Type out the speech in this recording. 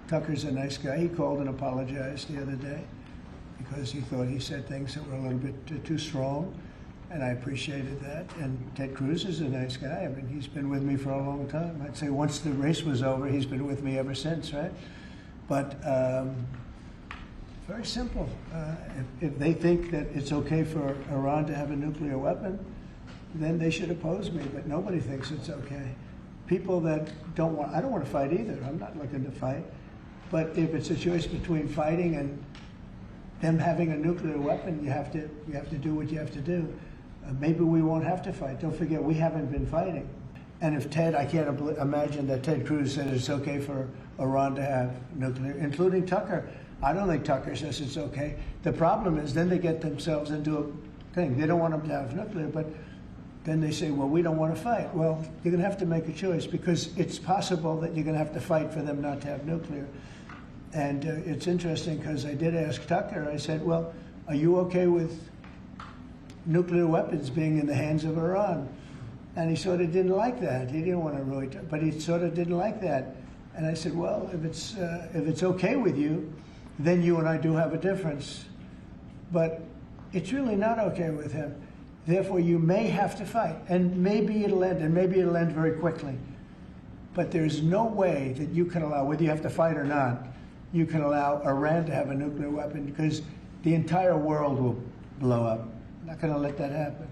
Tucker's a nice guy. He called and apologized the other day because he thought he said things that were a little bit too strong, and I appreciated that. And Ted Cruz is a nice guy. I mean, he's been with me for a long time. I'd say once the race was over, he's been with me ever since, right? But very simple. If they think that it's okay for Iran to have a nuclear weapon, then they should oppose me, but nobody thinks it's okay. People that don't want, I don't want to fight either. I'm not looking to fight. But if it's a choice between fighting and them having a nuclear weapon, you have to do what you have to do. Maybe we won't have to fight. Don't forget, we haven't been fighting. And if Ted, I can't imagine that Ted Cruz said it's okay for Iran to have nuclear, including Tucker. I don't think Tucker says it's okay. The problem is then they get themselves into a thing. They don't want them to have nuclear, but then they say, well, we don't want to fight. Well, you're going to have to make a choice because it's possible that you're going to have to fight for them not to have nuclear. And it's interesting because I did ask Tucker, I said, well, are you okay with nuclear weapons being in the hands of Iran? And he sort of didn't like that. He didn't want to really, but he sort of didn't like that. And I said, well, if it's okay with you, then you and I do have a difference. But it's really not okay with him. Therefore, you may have to fight, and maybe it'll end, and maybe it'll end very quickly. But there's no way that you can allow, whether you have to fight or not, you can allow Iran to have a nuclear weapon because the entire world will blow up. I'm not going to let that happen.